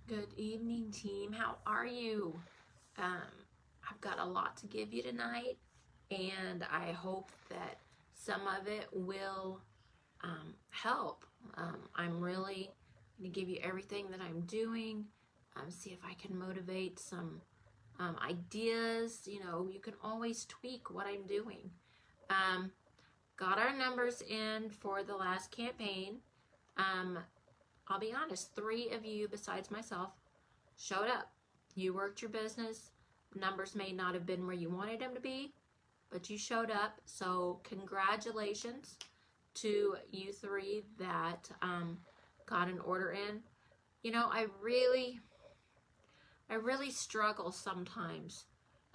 Good evening, team. How are you? I've got a lot to give you tonight, and I hope that some of it will help. I'm really going to give you everything that I'm doing, see if I can motivate some ideas. You know, you can always tweak what I'm doing. Got our numbers in for the last campaign. I'll be honest, 3 of you besides myself showed up. You worked your business. Numbers may not have been where you wanted them to be, but you showed up. So congratulations to you 3 that got an order in. You know, I really struggle sometimes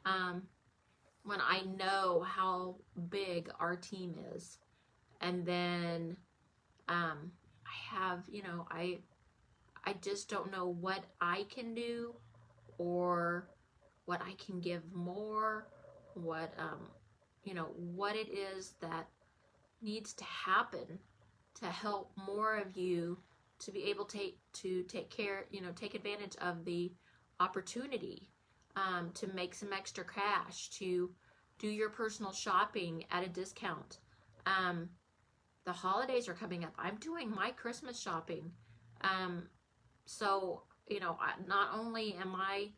when I know how big our team is, and then I have, you know, I just don't know what I can do or what I can give more, what you know, what it is that needs to happen to help more of you to be able to take care, you know, take advantage of the opportunity to make some extra cash, to do your personal shopping at a discount. The holidays are coming up. I'm doing my Christmas shopping. So, you know, not only am I,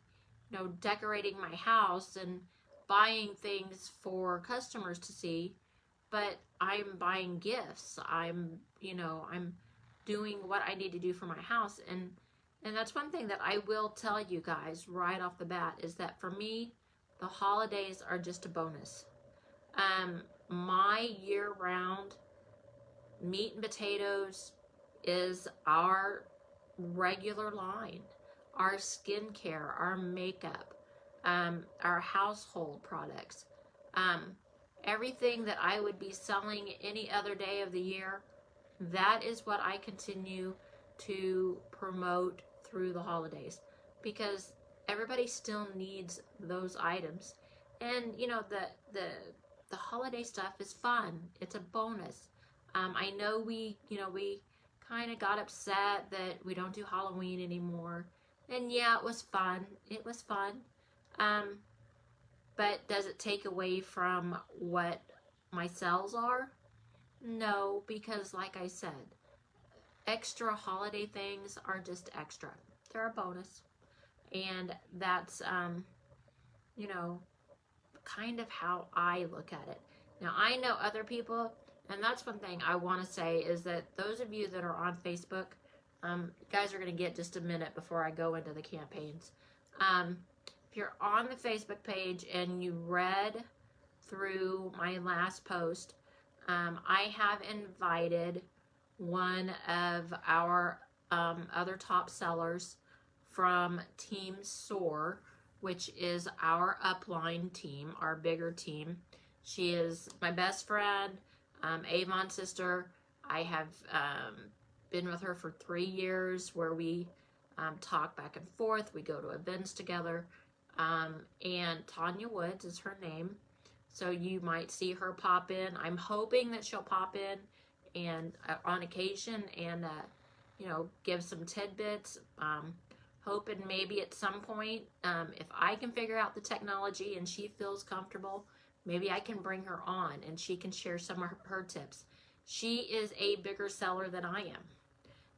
you know, decorating my house and buying things for customers to see, but I'm buying gifts. I'm, you know, I'm doing what I need to do for my house. And that's one thing that I will tell you guys right off the bat is that for me, the holidays are just a bonus. My year-round meat and potatoes is our regular line, our skincare, our makeup, our household products, everything that I would be selling any other day of the year. That is what I continue to promote through the holidays, because everybody still needs those items. And you know, the holiday stuff is fun. It's a bonus. I know we kind of got upset that we don't do Halloween anymore. And yeah, it was fun. It was fun. But does it take away from what my sales are? No, because like I said, extra holiday things are just extra. They're a bonus. And that's, you know, kind of how I look at it. Now, I know other people, and that's one thing I want to say is that those of you that are on Facebook, you guys are going to get just a minute before I go into the campaigns. If you're on the Facebook page and you read through my last post, I have invited one of our other top sellers from Team Soar, which is our upline team, our bigger team. She is my best friend, Avon's sister. I have been with her for 3 years, where we talk back and forth. We go to events together. And Tanya Woods is her name. So you might see her pop in. I'm hoping that she'll pop in and on occasion and you know, give some tidbits. Hoping maybe at some point, if I can figure out the technology and she feels comfortable, maybe I can bring her on and she can share some of her tips. She is a bigger seller than I am.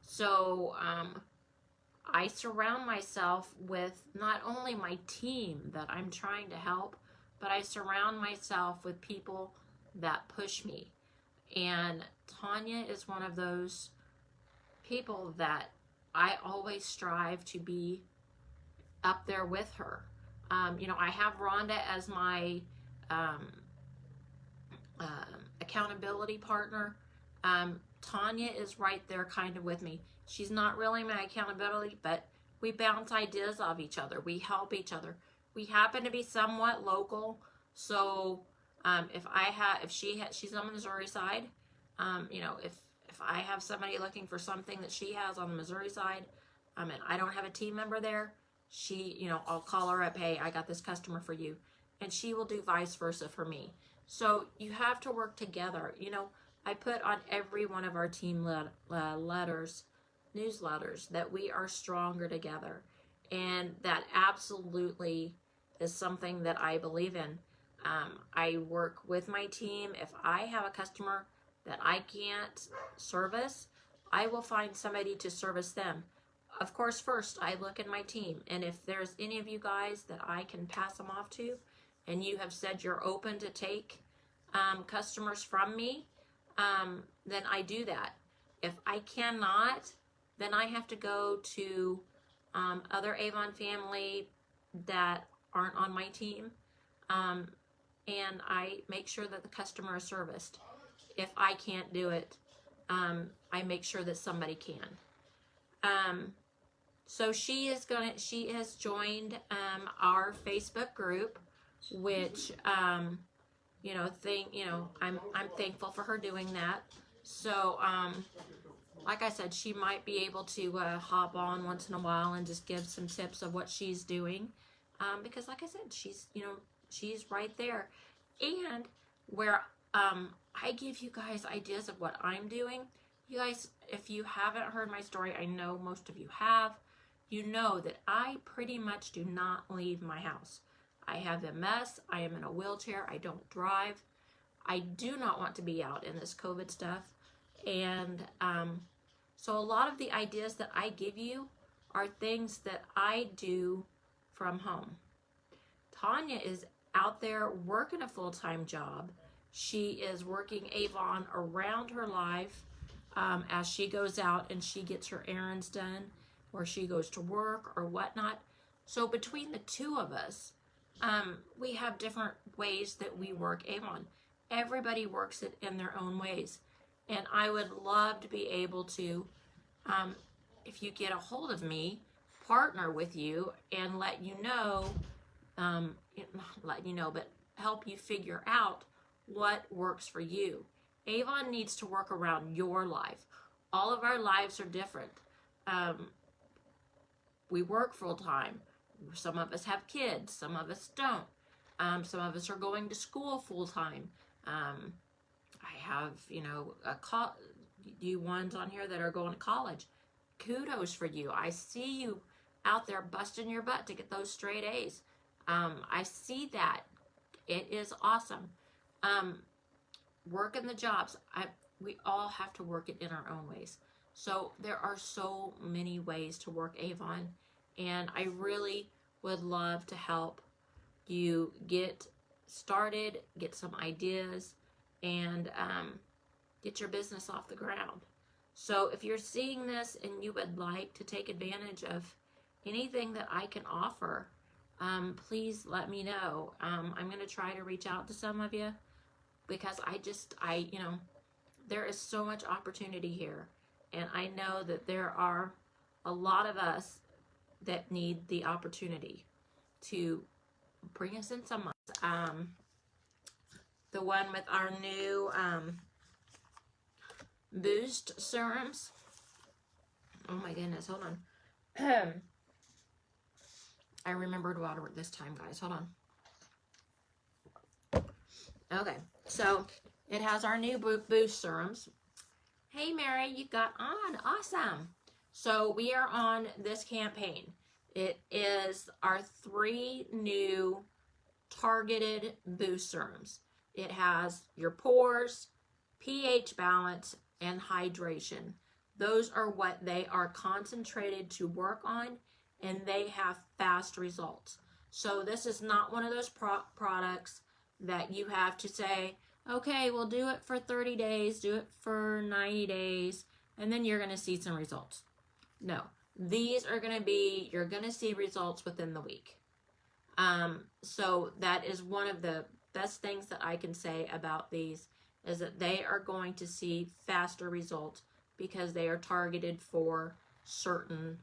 So I surround myself with not only my team that I'm trying to help, but I surround myself with people that push me. And Tanya is one of those people that I always strive to be up there with her. You know, I have Rhonda as my accountability partner. Tanya is right there kind of with me. She's not really my accountability, but we bounce ideas off each other. We help each other. We happen to be somewhat local, so she's on the Missouri side. You know, if I have somebody looking for something that she has on the Missouri side, and I don't have a team member there, you know, I'll call her up. Hey, I got this customer for you, and she will do vice versa for me. So you have to work together. You know, I put on every one of our team letters newsletters, that we are stronger together. And that absolutely is something that I believe in. I work with my team. If I have a customer that I can't service, I will find somebody to service them. Of course, first I look at my team, and if there's any of you guys that I can pass them off to, and you have said you're open to take customers from me, then I do that. If I cannot, then I have to go to other Avon family that aren't on my team, and I make sure that the customer is serviced. If I can't do it, I make sure that somebody can. So she has joined our Facebook group, which I'm thankful for her doing that. So like I said, she might be able to hop on once in a while and just give some tips of what she's doing, because like I said, she's right there. And where I give you guys ideas of what I'm doing. You guys, if you haven't heard my story, I know most of you have, you know that I pretty much do not leave my house. I have MS, I am in a wheelchair, I don't drive. I do not want to be out in this COVID stuff. And so a lot of the ideas that I give you are things that I do from home. Tanya is out there working a full-time job. She is working Avon around her life as she goes out and she gets her errands done, or she goes to work or whatnot. So between the two of us, we have different ways that we work Avon. Everybody works it in their own ways. And I would love to be able to, if you get a hold of me, partner with you and let you know, but help you figure out what works for you. Avon needs to work around your life. All of our lives are different. We work full time. Some of us have kids. Some of us don't. Some of us are going to school full time. I have, you ones on here that are going to college. Kudos for you. I see you out there busting your butt to get those straight A's. I see that. It is awesome. Working the jobs. We all have to work it in our own ways. So there are so many ways to work Avon, and I really would love to help you get started, get some ideas, and get your business off the ground. So if you're seeing this and you would like to take advantage of anything that I can offer, please let me know. I'm going to try to reach out to some of you, because there is so much opportunity here. And I know that there are a lot of us that need the opportunity to bring us in some months. The one with our new Boost Serums. Oh my goodness, hold on. I remembered water this time, guys. Hold on. Okay, so it has our new Boost Serums. Hey, Mary, you got on. Awesome. So we are on this campaign. It is our 3 new targeted Boost Serums. It has your pores, pH balance, and hydration. Those are what they are concentrated to work on, and they have fast results. So this is not one of those products that you have to say, okay, we'll do it for 30 days, do it for 90 days, and then you're going to see some results. No, these are going to be, you're going to see results within the week. So that is one of the best things that I can say about these, is that they are going to see faster results because they are targeted for certain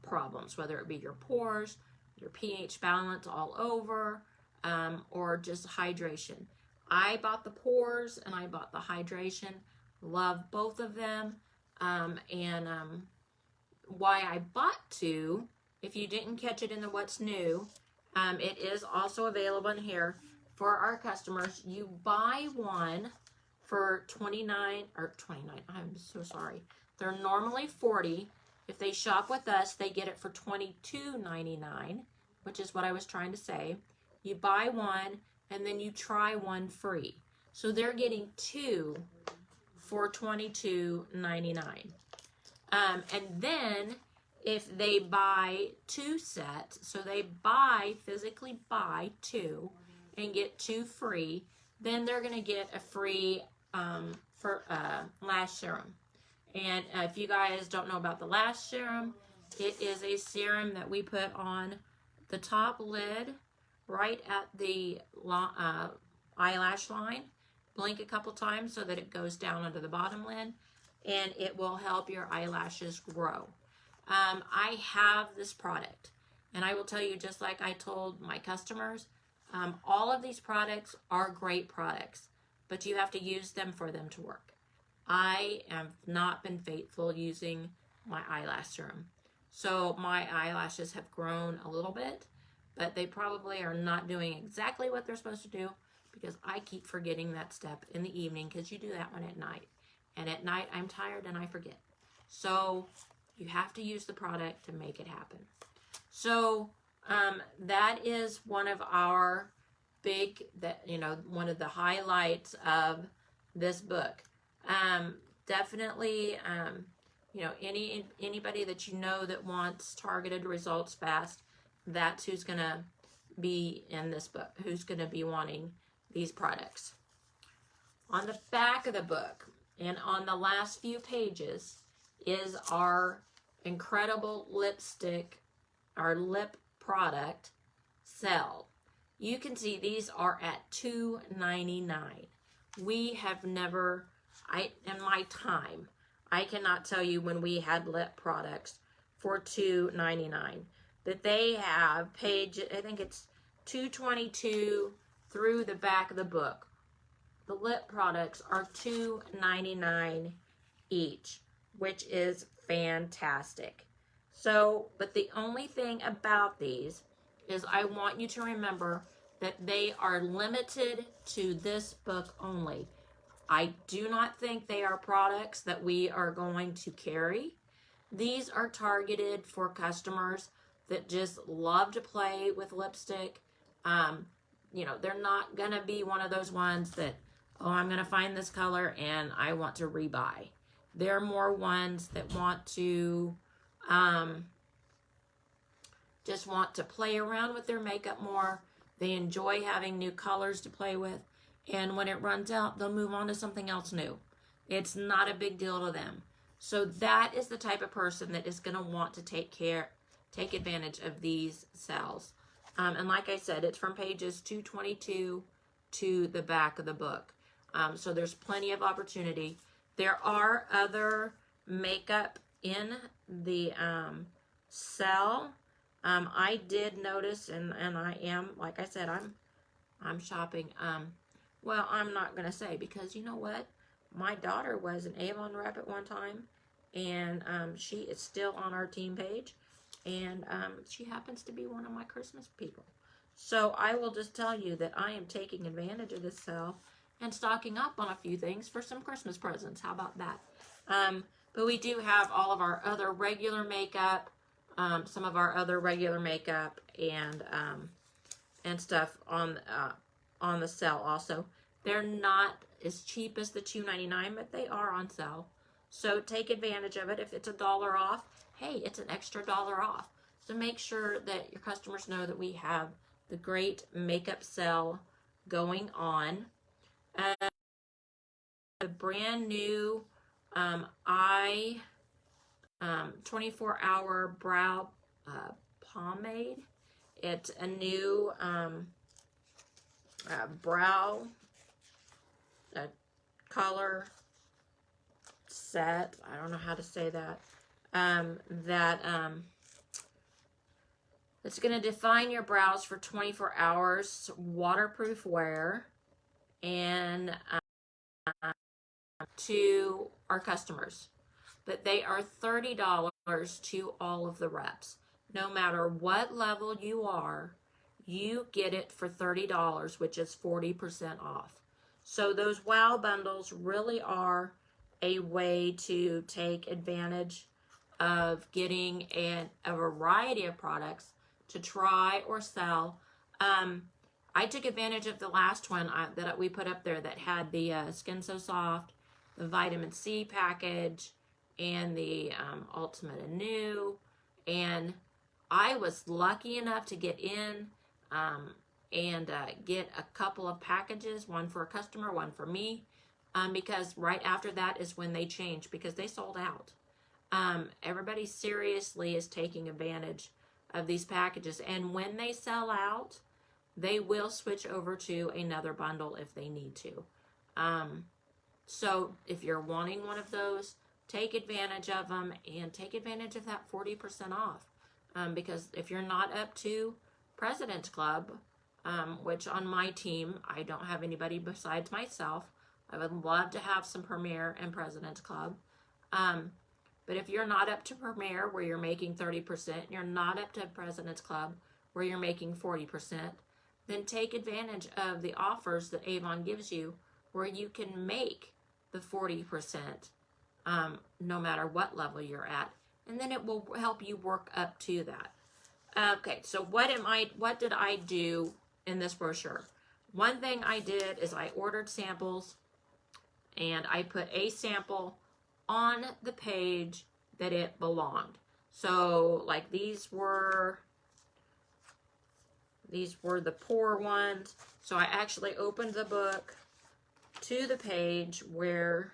problems, whether it be your pores, your pH balance all over, or just hydration. I bought the pores and I bought the hydration. Love both of them. Why I bought 2, if you didn't catch it in the What's New, it is also available in here for our customers. You buy one for $29, I'm so sorry, They're normally $40. If they shop with us, they get it for $22.99, which is what I was trying to say. You buy one, and then you try one free. So they're getting 2 for $22.99. And then if they buy 2 sets, so they physically buy 2 and get 2 free, then they're going to get a free lash serum. And if you guys don't know about the lash serum, it is a serum that we put on the top lid right at the eyelash line. Blink a couple times so that it goes down under the bottom lid, and it will help your eyelashes grow. I have this product, and I will tell you, just like I told my customers, all of these products are great products, but you have to use them for them to work. I have not been faithful using my eyelash serum. So my eyelashes have grown a little bit, but they probably are not doing exactly what they're supposed to do, because I keep forgetting that step in the evening, because you do that one at night. And at night, I'm tired and I forget. So you have to use the product to make it happen. So that is one of our one of the highlights of this book. Definitely, anybody that you know that wants targeted results fast, that's who's going to be in this book, who's going to be wanting these products. On the back of the book and on the last few pages is our incredible lipstick, our lip product sale. You can see these are at $2.99. We have never, in my time, I cannot tell you when we had lip products for $2.99. But they have page, I think it's 222 through the back of the book. The lip products are $2.99 each, which is fantastic. So, but the only thing about these is I want you to remember that they are limited to this book only. I do not think they are products that we are going to carry. These are targeted for customers that just love to play with lipstick. They're not going to be one of those ones that, oh, I'm going to find this color and I want to rebuy. They're more ones that want to just want to play around with their makeup more. They enjoy having new colors to play with. And when it runs out, they'll move on to something else new. It's not a big deal to them. So that is the type of person that is going to want to take advantage of these sales. And like I said, it's from pages 222 to the back of the book. So there's plenty of opportunity. There are other makeup in the sale. I did notice, and I am, like I said, I'm shopping. Well, I'm not going to say, because you know what? My daughter was an Avon rep at one time, and she is still on our team page, and she happens to be one of my Christmas people. So I will just tell you that I am taking advantage of this sale and stocking up on a few things for some Christmas presents. How about that? But we do have all of our other regular makeup, some of our other regular makeup and stuff on the sale also. They're not as cheap as the $2.99, but they are on sale. So take advantage of it. If it's $1 off, hey, it's an extra $1 off. So make sure that your customers know that we have the great makeup sale going on. The brand new 24-hour brow pomade. It's a new brow color set. I don't know how to say that. It's going to define your brows for 24 hours, waterproof wear, and to our customers. But they are $30 to all of the reps. No matter what level you are, you get it for $30, which is 40% off. So those wow bundles really are a way to take advantage of getting a variety of products to try or sell. I took advantage of the last one that we put up there that had the Skin So Soft, the vitamin C package, and the Ultimate Anew. And I was lucky enough to get in and get a couple of packages, one for a customer, one for me, because right after that is when they changed, because they sold out. Everybody seriously is taking advantage of these packages, and when they sell out, they will switch over to another bundle if they need to. So if you're wanting one of those, take advantage of them and take advantage of that 40% off. Because if you're not up to President's Club, which on my team, I don't have anybody besides myself. I would love to have some Premier and President's Club. But if you're not up to Premier, where you're making 30%, and you're not up to President's Club, where you're making 40%, then take advantage of the offers that Avon gives you, where you can make the 40%, no matter what level you're at, and then it will help you work up to that. Okay, so what did I do in this brochure? One thing I did is I ordered samples, and I put a sample on the page that it belonged. So like these were the poor ones. So I actually opened the book to the page where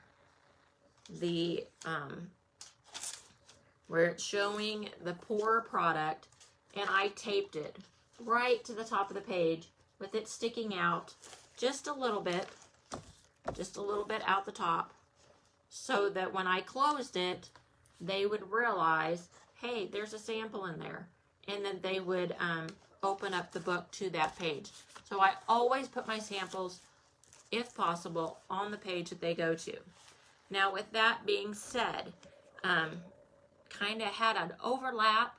the where it's showing the poor product, and I taped it right to the top of the page with it sticking out just a little bit out the top, so that when I closed it, they would realize, hey, there's a sample in there, and then they would open up the book to that page. So I always put my samples, if possible, on the page that they go to. Now, with that being said, kind of had an overlap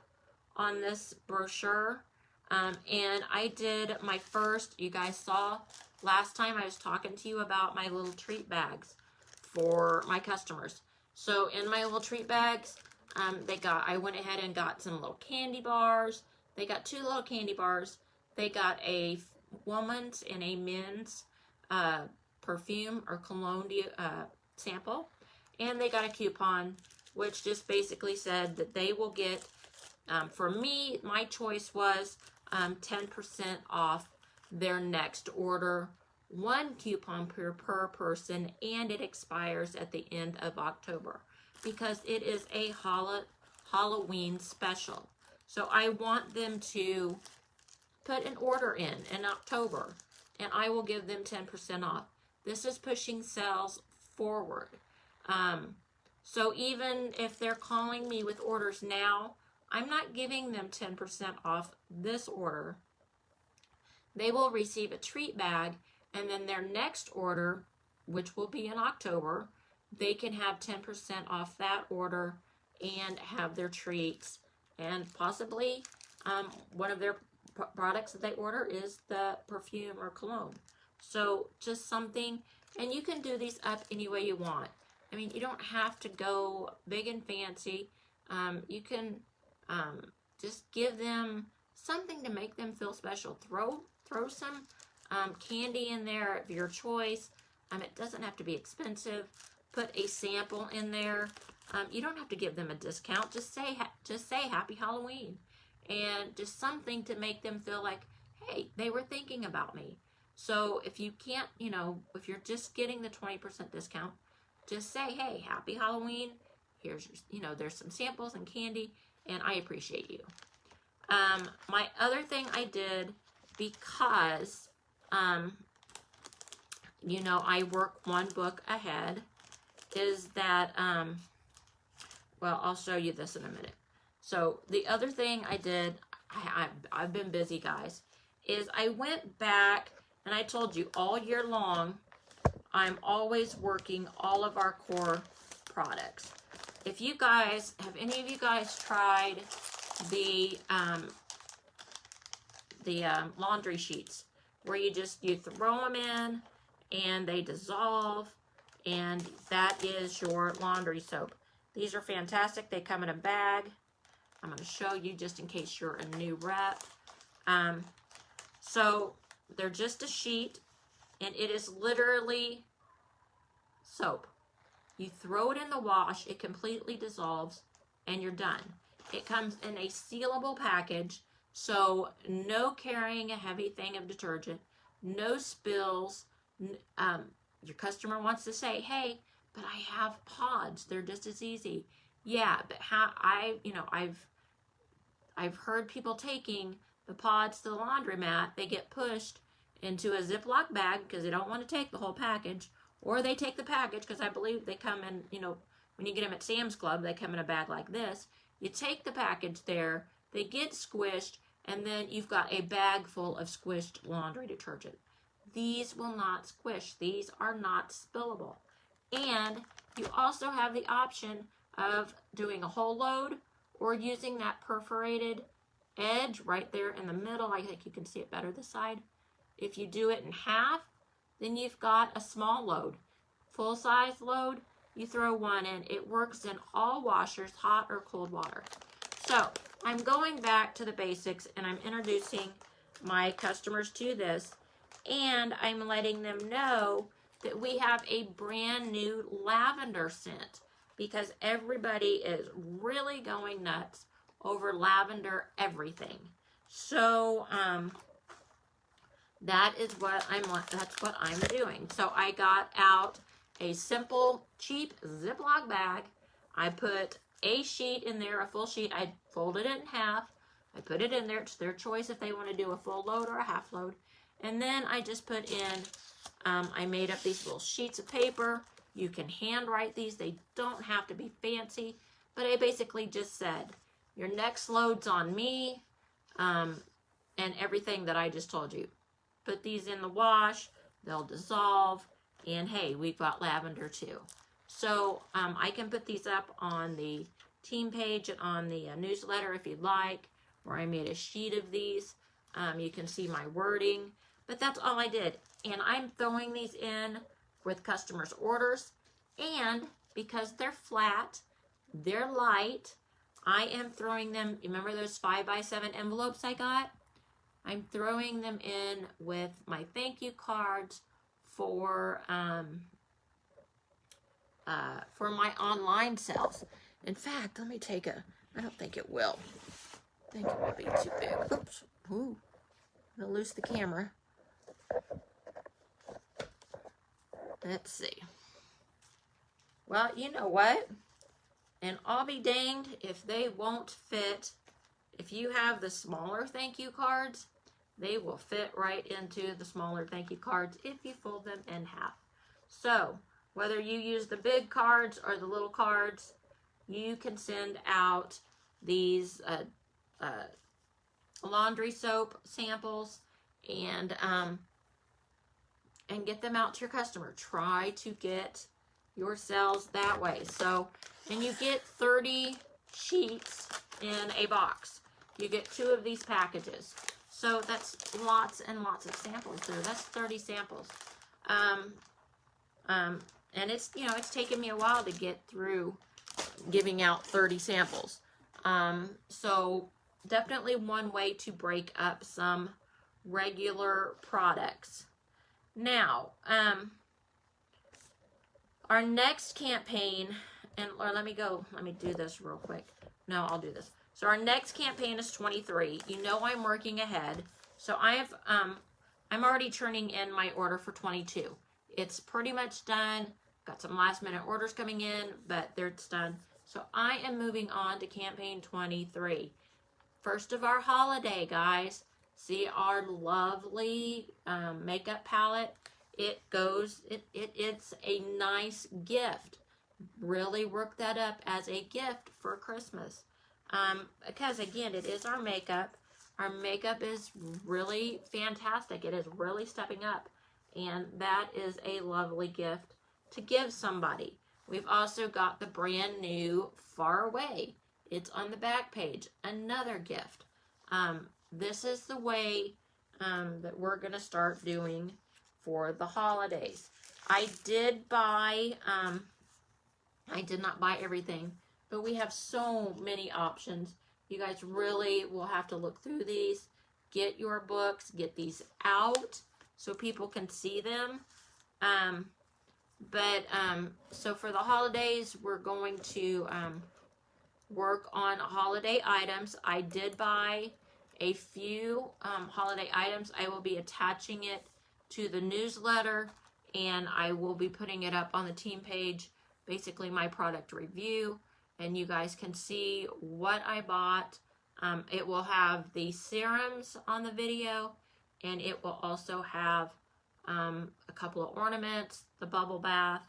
on this brochure, and I did my first, you guys saw last time I was talking to you about my little treat bags for my customers. So in my little treat bags, I went ahead and got some little candy bars. They got 2 little candy bars. They got a woman's and a men's perfume or cologne sample. And they got a coupon, which just basically said that they will get, for me, my choice was 10% off their next order. 1 coupon per person, and it expires at the end of October because it is a Halloween special. So I want them to put an order in October, and I will give them 10% off. This is pushing sales forward. So even if they're calling me with orders now, I'm not giving them 10% off this order. They will receive a treat bag, and then their next order, which will be in October, they can have 10% off that order and have their treats. And possibly one of their products that they order is the perfume or cologne. So just something, and you can do these up any way you want. I mean, you don't have to go big and fancy. You can just give them something to make them feel special. Throw some candy in there of your choice. It doesn't have to be expensive. Put a sample in there. You don't have to give them a discount. Just say Happy Halloween, and just something to make them feel like, hey, they were thinking about me. So if you can't, if you're just getting the 20% discount, just say, hey, Happy Halloween. Here's your, there's some samples and candy, and I appreciate you. My other thing I did, because I work 1 book ahead, is that well, I'll show you this in a minute. So the other thing I did, I've been busy, guys, is I went back, and I told you all year long I'm always working all of our core products. If you guys, have any of you guys tried the laundry sheets, where you throw them in and they dissolve, and that is your laundry soap. These are fantastic. They come in a bag. I'm going to show you just in case you're a new rep. So they're just a sheet, and it is literally soap. You throw it in the wash, it completely dissolves, and you're done. It comes in a sealable package, so no carrying a heavy thing of detergent, no spills. Your customer wants to say, hey, but I have pods. They're just as easy. Yeah, but I've heard people taking the pods to the laundromat. They get pushed into a Ziploc bag because they don't want to take the whole package, or they take the package because I believe they come in, when you get them at Sam's Club, they come in a bag like this. You take the package there, they get squished, and then you've got a bag full of squished laundry detergent. These will not squish. These are not spillable. And you also have the option of doing a whole load or using that perforated edge right there in the middle. I think you can see it better this side. If you do it in half, then you've got a small load. Full size load, you throw one in. It works in all washers, hot or cold water. So I'm going back to the basics, and I'm introducing my customers to this, and I'm letting them know that we have a brand new lavender scent, because everybody is really going nuts over lavender everything. So that's what I'm doing. So I got out a simple, cheap Ziploc bag. I put a sheet in there, a full sheet. I folded it in half. I put it in there. It's their choice if they want to do a full load or a half load. And then I just put in, I made up these little sheets of paper. You can handwrite these. They don't have to be fancy. But I basically just said, your next load's on me, and everything that I just told you. Put these in the wash. They'll dissolve. And hey, we've got lavender too. So I can put these up on the team page and on the newsletter if you'd like, where I made a sheet of these. You can see my wording. But that's all I did. And I'm throwing these in with customers' orders. And because they're flat, they're light, I am throwing them, remember those 5x7 envelopes I got? I'm throwing them in with my thank you cards for my online sales. In fact, let me take I don't think it will. I think it might be too big. Oops. Ooh. I'm going to lose the camera. Let's see. Well, you know what? And I'll be danged if they won't fit. If you have the smaller thank you cards, they will fit right into the smaller thank you cards if you fold them in half. So, whether you use the big cards or the little cards, you can send out these laundry soap samples and get them out to your customer. Try to get your sales that way. So, and you get 30 sheets in a box. You get 2 of these packages. So that's lots and lots of samples there. That's 30 samples. And it's, it's taken me a while to get through giving out 30 samples. So definitely one way to break up some regular products. Now, our next campaign, or let me do this real quick. No, I'll do this. So our next campaign is 23. You know I'm working ahead. So I'm already turning in my order for 22. It's pretty much done. Got some last minute orders coming in, but it's done. So I am moving on to campaign 23. First of our holiday, guys. See our lovely makeup palette. It's a nice gift. Really work that up as a gift for Christmas. Because again, it is our makeup. Our makeup is really fantastic. It is really stepping up. And that is a lovely gift to give somebody. We've also got the brand new Far Away. It's on the back page. Another gift. This is the way that we're going to start doing for the holidays. I did buy, I did not buy everything, but we have so many options. You guys really will have to look through these. Get your books, get these out so people can see them. So for the holidays, we're going to work on holiday items. I did buy a few holiday items. I will be attaching it to the newsletter, and I will be putting it up on the team page, basically my product review, and you guys can see what I bought. It will have the serums on the video, and it will also have a couple of ornaments, the bubble bath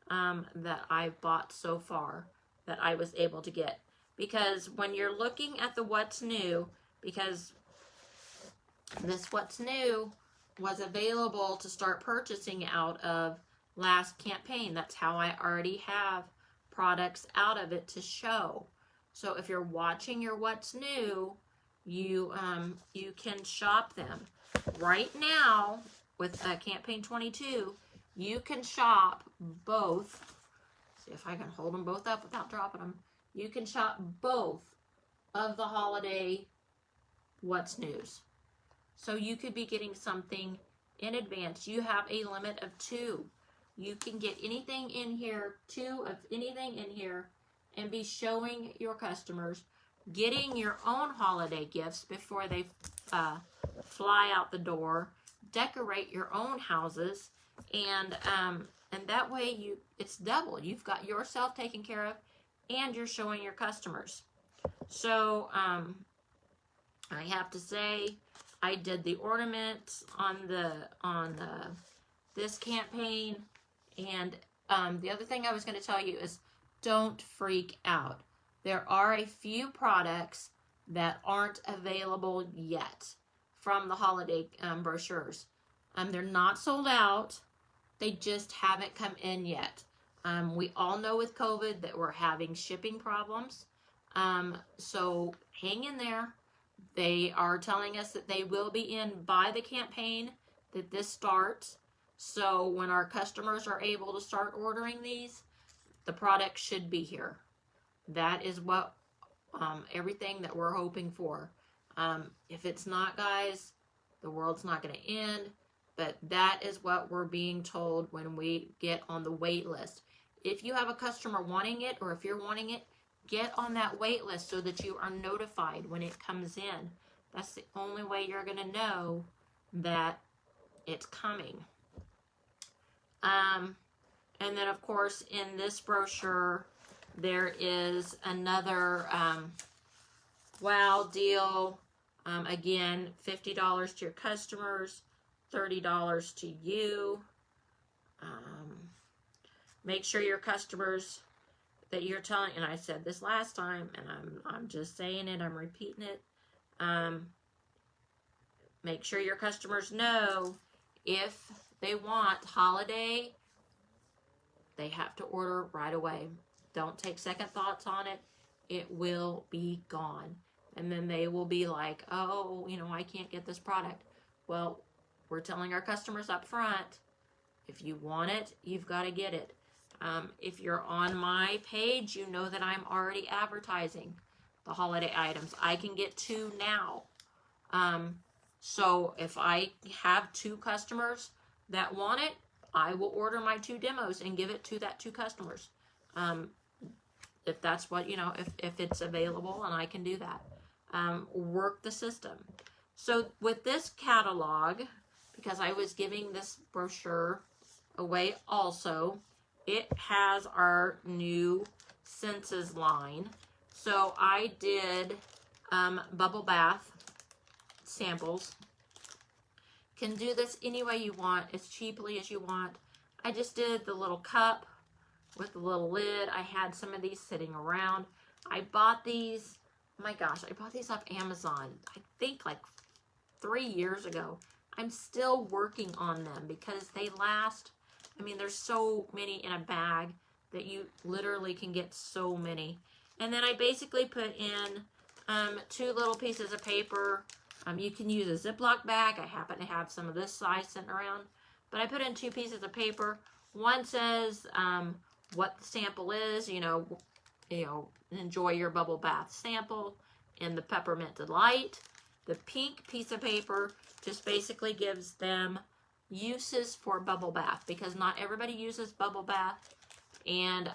that I've bought so far that I was able to get. Because when you're looking at the what's new, because this what's new was available to start purchasing out of last campaign. That's how I already have products out of it to show. So if you're watching your what's new, you can shop them. Right now, with campaign 22, you can shop both. See if I can hold them both up without dropping them. You can shop both of the holiday what's news. So you could be getting something in advance. You have a limit of 2. You can get anything in here, 2 of anything in here, and be showing your customers, getting your own holiday gifts before they fly out the door, decorate your own houses, and that way it's double. You've got yourself taken care of, and you're showing your customers. So I have to say, I did the ornaments on this campaign, and the other thing I was going to tell you is don't freak out. There are a few products that aren't available yet from the holiday brochures. They're not sold out. They just haven't come in yet. We all know with COVID that we're having shipping problems. So hang in there. They are telling us that they will be in by the campaign that this starts. So when our customers are able to start ordering these, the product should be here. That is what everything that we're hoping for. If it's not, guys, the world's not going to end. But that is what we're being told when we get on the wait list. If you have a customer wanting it, or if you're wanting it, get on that wait list so that you are notified when it comes in. That's the only way you're going to know that it's coming. And then, of course, in this brochure, there is another wow deal. Again, $50 to your customers, $30 to you. Make sure your customers that you're telling, and I said this last time, and I'm just saying it, I'm repeating it. Make sure your customers know if they want holiday, they have to order right away. Don't take second thoughts on it. It will be gone. And then they will be like, oh, I can't get this product. Well, we're telling our customers up front, if you want it, you've got to get it. If you're on my page, you know that I'm already advertising the holiday items. I can get 2 now. So if I have 2 customers that want it, I will order my 2 demos and give it to that 2 customers. If that's what, if it's available and I can do that. Work the system. So with this catalog, because I was giving this brochure away also, it has our new Senses line. So I did bubble bath samples. Can do this any way you want, as cheaply as you want. I just did the little cup with the little lid. I had some of these sitting around. I bought these, oh my gosh, I bought these off Amazon, I think like 3 years ago. I'm still working on them because they last. I mean, there's so many in a bag that you literally can get so many. And then I basically put in 2 little pieces of paper. You can use a Ziploc bag. I happen to have some of this size sitting around. But I put in 2 pieces of paper. One says what the sample is, enjoy your bubble bath sample in the Peppermint Delight. The pink piece of paper just basically gives them uses for bubble bath, because not everybody uses bubble bath, and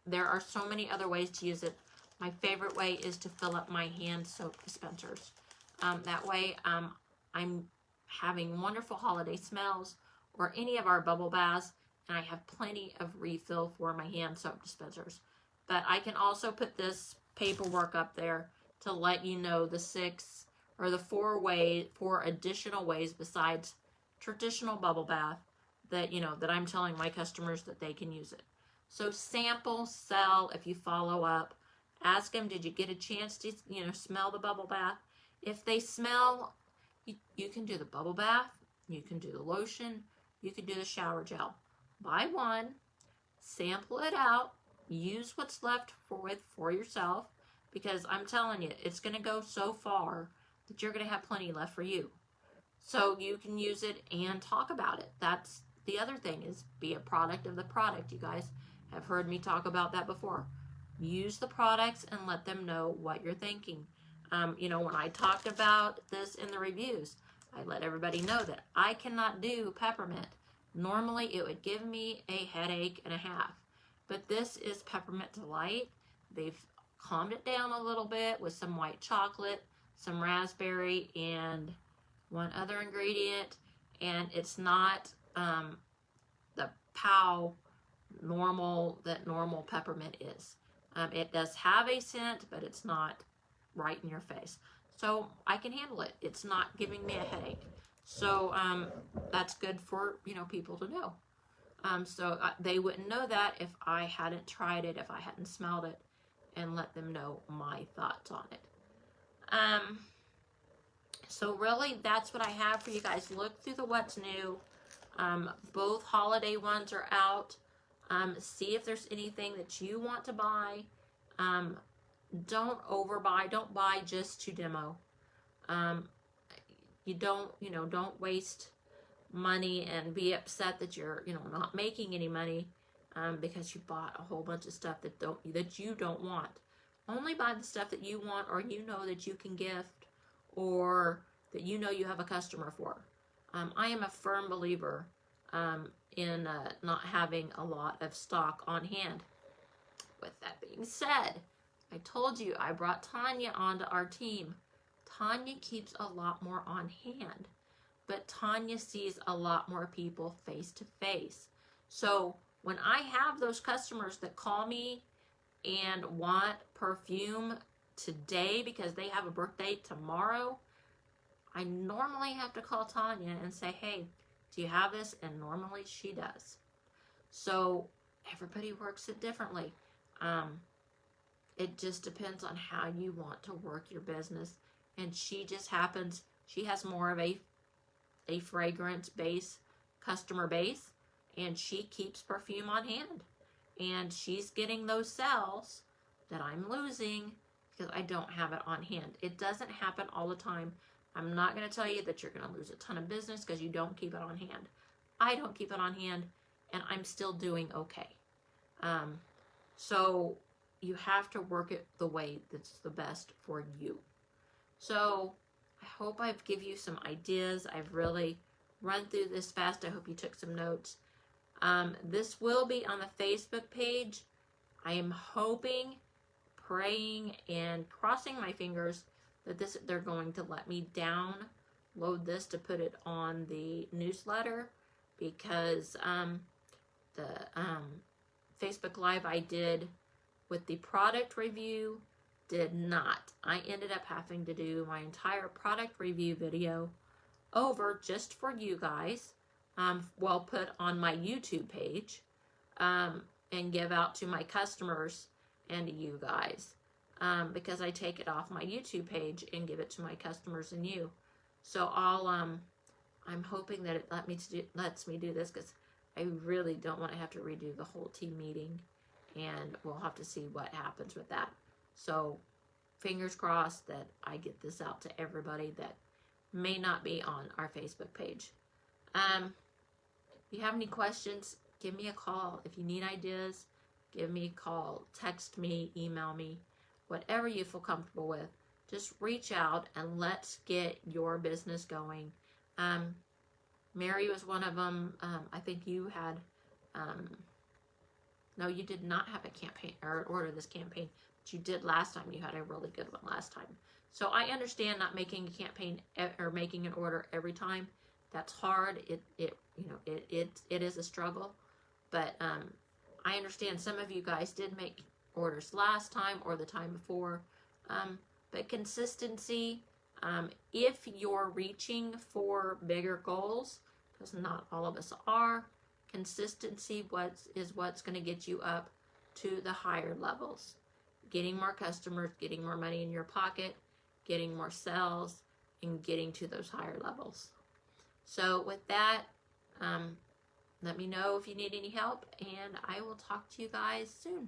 there are so many other ways to use it. My favorite way is to fill up my hand soap dispensers. That way I'm having wonderful holiday smells, or any of our bubble baths, and I have plenty of refill for my hand soap dispensers. But I can also put this paperwork up there to let you know the 6 or the 4 additional ways besides traditional bubble bath that, that I'm telling my customers that they can use it. So sample, sell, if you follow up, ask them, did you get a chance to, smell the bubble bath? If they smell, you can do the bubble bath, you can do the lotion, you can do the shower gel. Buy one, sample it out, use what's left for yourself, because I'm telling you, it's going to go so far that you're going to have plenty left for you. So you can use it and talk about it. That's the other thing, is be a product of the product. You guys have heard me talk about that before. Use the products and let them know what you're thinking. When I talked about this in the reviews, I let everybody know that I cannot do peppermint. Normally it would give me a headache and a half, but this is Peppermint Delight. They've calmed it down a little bit with some white chocolate, some raspberry, and one other ingredient, and it's not the pow normal that normal peppermint is. It does have a scent, but it's not right in your face. So I can handle it. It's not giving me a headache. So that's good for, people to know. So they wouldn't know that if I hadn't tried it, if I hadn't smelled it, and let them know my thoughts on it. So really, that's what I have for you guys. Look through the what's new. Both holiday ones are out. See if there's anything that you want to buy. Don't overbuy. Don't buy just to demo. You don't waste money and be upset that you're, not making any money because you bought a whole bunch of stuff that you don't want. Only buy the stuff that you want, or that you can gift, or that you have a customer for. I am a firm believer in not having a lot of stock on hand. With that being said, I told you I brought Tanya onto our team. Tanya keeps a lot more on hand, but Tanya sees a lot more people face to face. So when I have those customers that call me and want perfume today because they have a birthday tomorrow, I normally have to call Tanya and say, hey, do you have this? And normally she does. So everybody works it differently. It just depends on how you want to work your business. And she has more of a fragrance base, customer base, and she keeps perfume on hand. And she's getting those sales that I'm losing because I don't have it on hand. It doesn't happen all the time. I'm not going to tell you that you're going to lose a ton of business because you don't keep it on hand. I don't keep it on hand, and I'm still doing okay. So you have to work it the way that's the best for you. So I hope I've given you some ideas. I've really run through this fast. I hope you took some notes. This will be on the Facebook page. I am hoping, praying, and crossing my fingers that they're going to let me download this to put it on the newsletter, because the Facebook Live I did with the product review did not. I ended up having to do my entire product review video over just for you guys, put on my YouTube page, and give out to my customers and to you guys, because I take it off my YouTube page and give it to my customers and you. So I'm hoping that it lets me do this, because I really don't want to have to redo the whole team meeting, and we'll have to see what happens with that. So fingers crossed that I get this out to everybody that may not be on our Facebook page. If you have any questions, give me a call. If you need ideas, give me a call, text me, email me, whatever you feel comfortable with. Just reach out and let's get your business going. Mary was one of them. I think you had, no, you did not have a campaign or order this campaign, but you did last time. You had a really good one last time. So I understand not making a campaign or making an order every time. That's hard. It is a struggle, but I understand some of you guys did make orders last time or the time before, but consistency. If you're reaching for bigger goals, because not all of us are, consistency is what's going to get you up to the higher levels. Getting more customers, getting more money in your pocket, getting more sales, and getting to those higher levels. So with that, let me know if you need any help, and I will talk to you guys soon.